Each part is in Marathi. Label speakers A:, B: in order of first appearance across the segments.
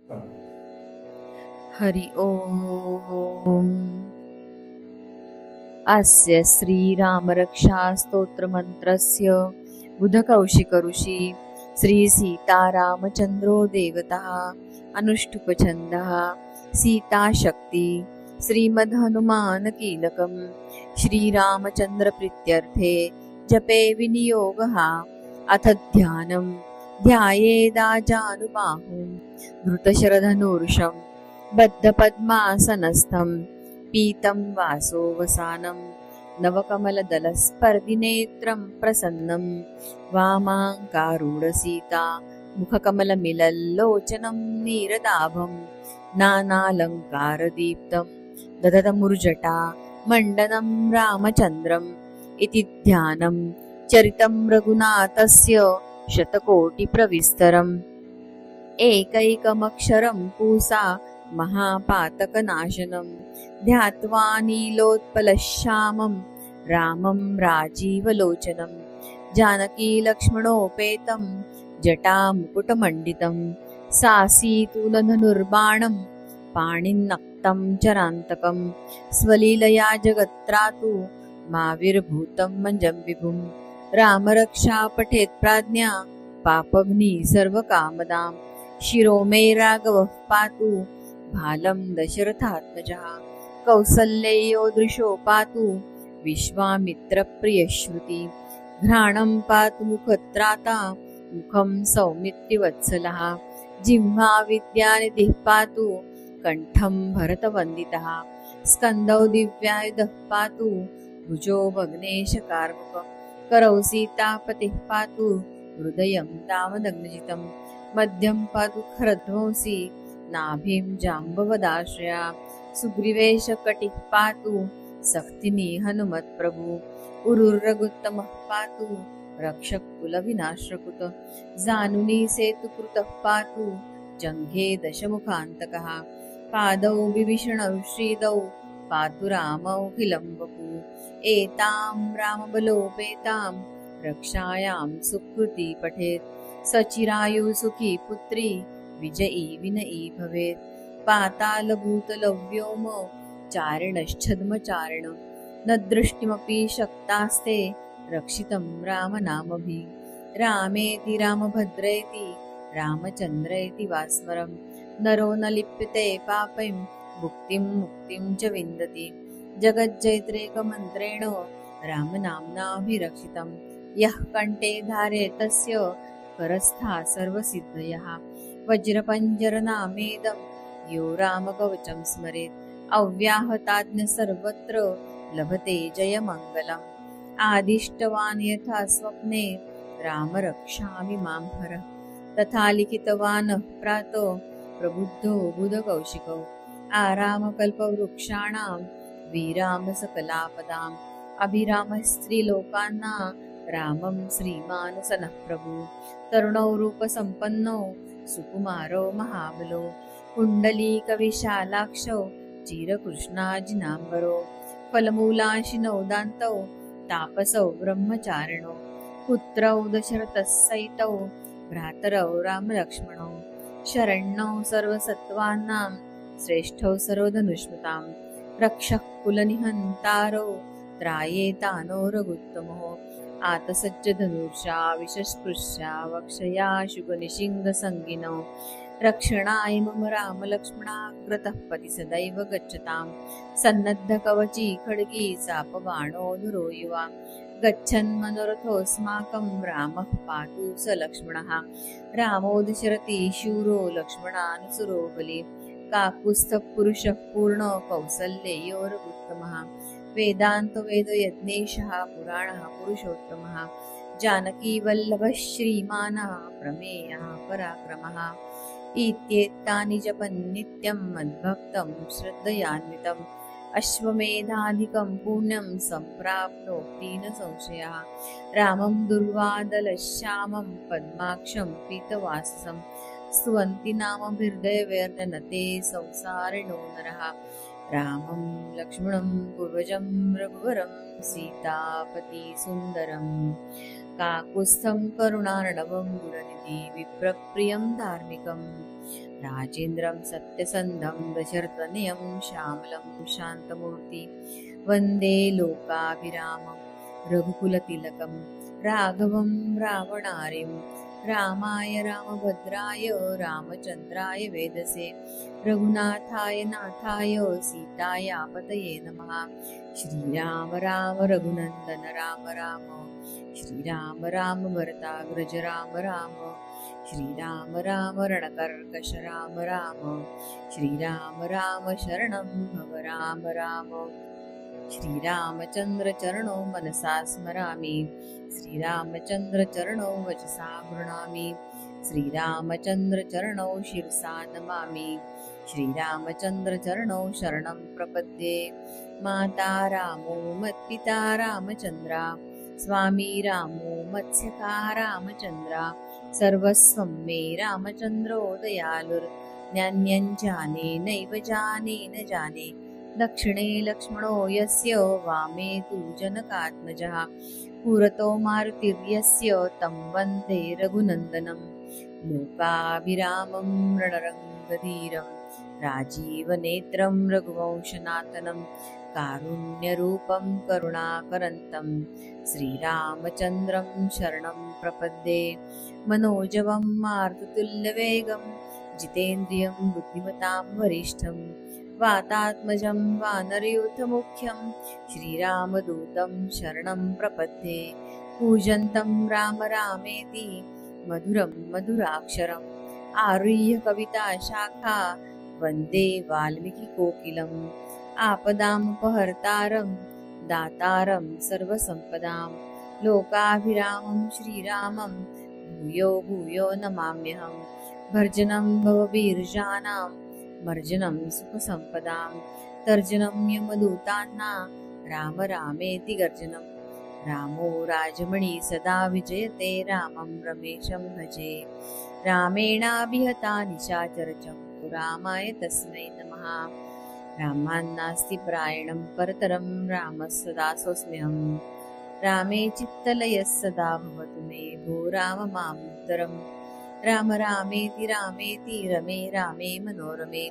A: हरि ओम। अस्य श्रीरामरक्षास्तोत्रमन्त्रस्य बुधकौशिक ऋषि श्रीसीतारामचन्द्रो देवतः अनुष्टुपछन्दः सीताशक्ति श्रीमद्हनुमानकीलकं श्रीरामचन्द्रप्रीत्यर्थे जपे विनियोगः। अथ ध्यानं ध्यायेदाजानुबाहुं धृतशरधनुर्षं बद्धपद्मासनस्थं पीतं वासोवसानं नवकमलदलस्पर्धिनेत्रं प्रसन्नं वामाङ्कारूढसीता मुखकमलमिलल्लोचनं नीरदाभं नानालङ्कारदीप्तं दधतमुर्जटा मण्डनं रामचन्द्रम् इति ध्यानं चरितं रघुनाथस्य शतकोटिप्रविस्तरम् एकैकमक्षरं पूसा महापातकनाशनं ध्यात्वा नीलोत्पलश्यामं रामं राजीवलोचनं जानकीलक्ष्मणोपेतं जटामुकुटमण्डितं सासीतूलधनुर्बाणं पाणिन्नक्तं चरान्तकं स्वलीलया जगत्त्रातु माविर्भूतं मञ्जं विभुं रामरक्षा पठेत् प्राज्ञा पापघ्नि सर्वकामदां शिरो मे राघवः पातु भालं दशरथात्मजः कौसल्ययो दृशो पातु विश्वामित्रप्रियश्रुति घ्राणं पातु मुखत्राता मुखं सौमित्रिवत्सलः जिह्वा विद्यानिधिः पातु कण्ठं भरतवन्दितः स्कन्दौ दिव्यायुधः पातु भुजो भग्नेशकार्मुकः करौ सीतापतिः पातु हृदयं दामदग्नजितं मध्यं पातु खरध्वंसी नाभिं जाम्बवदाश्रया सुग्रीवेशकटिः पातु सख्तिनी हनुमत्प्रभु उरुर्रघुत्तमः पातु रक्षकुलविनाशकृत जानुनी सेतुकृतः पातु जङ्घे दशमुखान्तकः पादौ विभीषणौ श्रीदौ पातु रामौ किलम्बपु एतां रामबलोपेतां रक्षायां सुकृती पठेत् सचिरायु सुखी पुत्री विजयी विनयी भवेत् पातालभूतलव्योम चारिणश्छद्मचारिण न दृष्टिमपि शक्तास्ते रक्षितं रामनामभिः रामेति रामभद्रेति रामचन्द्रेति वा स्मरं नरो न लिप्यते पापैं भुक्तिं मुक्तिं च विन्दति जगज्जैत्रेकमन्त्रेण रामनाम्नाभिरक्षितं यः कण्ठे धारे तस्य करस्था सर्वसिद्धयः वज्रपञ्जरनामेदं यो रामकवचं स्मरेत् अव्याहताज्ञ सर्वत्र लभते जयमङ्गलम् आदिष्टवान् यथा स्वप्ने राम रक्षामि मां हर तथा लिखितवान् प्रातो प्रबुद्धो बुधकौशिकौ आरामकल्पवृक्षाणां विराम सकलापदाम् अभिरामस्त्रीलोकान्ना रामं श्रीमानसनः प्रभु तरुणौ रूपसम्पन्नौ सुकुमारो महाबलो कुण्डलीकविशालाक्षौ चिरकृष्णाजिनाम्बरो फलमूलाशिनौ दान्तौ तापसौ ब्रह्मचारिणौ पुत्रौ दशरथसहितौ भ्रातरौ रामलक्ष्मणौ शरण्यौ सर्वसत्त्वानां श्रेष्ठौ सर्वधनुष्मतां रक्षः कुलनिहन्तारौ त्रायेतानो रघुत्तमः आतसज्जधनुषा विशस्पृश्या वक्षया शुभनिशिङ्गसङ्गिनौ रक्षणाय मम रामलक्ष्मणाग्रतः पति सदैव गच्छतां सन्नद्धकवची खड्गी चापबाणो धुरो युवा गच्छन् मनोरथोऽस्माकं रामः पातु स लक्ष्मणः रामो दशरथी शूरो लक्ष्मणानुसुरो बली काकुत्स्थः पुरुषः पूर्णो कौसल्ययो रघुत्तमः वेदान्तवेदयज्ञेशः पुराणः पुरुषोत्तमः जानकीवल्लभः श्रीमानः प्रमेयः पराक्रमः इत्येतानि जपन् नित्यं मद्भक्तं श्रद्धयान्वितम् अश्वमेधाधिकं पुण्यं सम्प्राप्नोति न संशयः रामं दुर्वादलश्यामं पद्माक्षं पीतवाससं स्तुवन्ति नामभिर्दैवैर्नते संसारिणो नरः रामं लक्ष्मणं पूर्वजं रघुवरं सीतापति सुन्दरं काकुत्स्थं करुणार्णवं गुणनिधि विप्रप्रियं धार्मिकं राजेन्द्रं सत्यसन्धं दशरथतनयं श्यामलं शान्तमूर्ति वन्दे लोकाभिरामं रघुकुलतिलकं राघवं रावणारिं रामाय रामभद्राय रामचन्द्राय वेदसे रघुनाथाय नाथाय सीतायापतये नमः। श्रीराम राम रघुनन्दन राम राम श्रीराम राम भरताग्रज राम राम श्रीराम राम रणकर्कश राम राम श्रीराम राम शरणं भव राम राम श्रीरामचन्द्र चरणो मनसा स्मरामि श्रीरामचन्द्र चरणो वचसा गृह्णामि श्रीरामचन्द्र चरणौ शिरसा नमामि श्रीरामचन्द्र चरणौ शरणं प्रपद्ये। माता रामो मत्पिता रामचन्द्रा स्वामी रामो मत्स्यका रामचन्द्रा सर्वस्वं मे रामचन्द्रो दयालुर्न्यान्यं जाने नैव जाने न जाने दक्षिणे लक्ष्मणो यस्य वामे तु जनकात्मजः पुरतो मारुतिर्यस्य तं वन्दे रघुनन्दनं लोकाभिरामं रणरङ्गधीरं राजीवनेत्रं रघुवंशनाथनं कारुण्यरूपं करुणाकरन्तं श्रीरामचन्द्रं शरणं प्रपद्ये। मनोजवं मारुततुल्यवेगं जितेन्द्रियं बुद्धिमतां वरिष्ठं वातात्मजं वानरयूथमुख्यं श्रीरामदूतं शरणं प्रपद्ये। पूजन्तं राम रामेति मधुरं मधुराक्षरम् आरुह्य कविताशाखा वन्दे वाल्मीकिकोकिलम् आपदामुपहर्तारं दातारं सर्वसम्पदां लोकाभिरामं श्रीरामं भूयो भूयो नमाम्यहं। भर्जनं भववीर्याणां मर्जनं सुखसम्पदां तर्जनं यमदूतान्ना राम रामेति गर्जनं रामो राजमणि सदा विजयते रामं रमेशं भजे। रामेणाभिहता निशाचरचं रामाय तस्मै नमः। रामान्नास्ति प्रायणं परतरं रामः सदासोऽस्म्यहं। रामे चित्तलयः सदा भवतु मे भो राम मामुत्तरम्। राम रामेति रमे रामे मनोरमे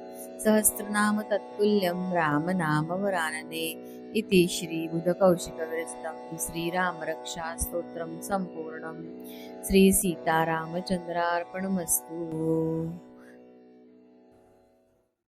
A: सहस्रनाम तत्तुल्यं रामनाम वरानने इति श्रीबुधकौशिकविरचितं श्रीरामरक्षास्तोत्रं सम्पूर्णम्। श्रीसीतारामचन्द्रार्पणमस्तु।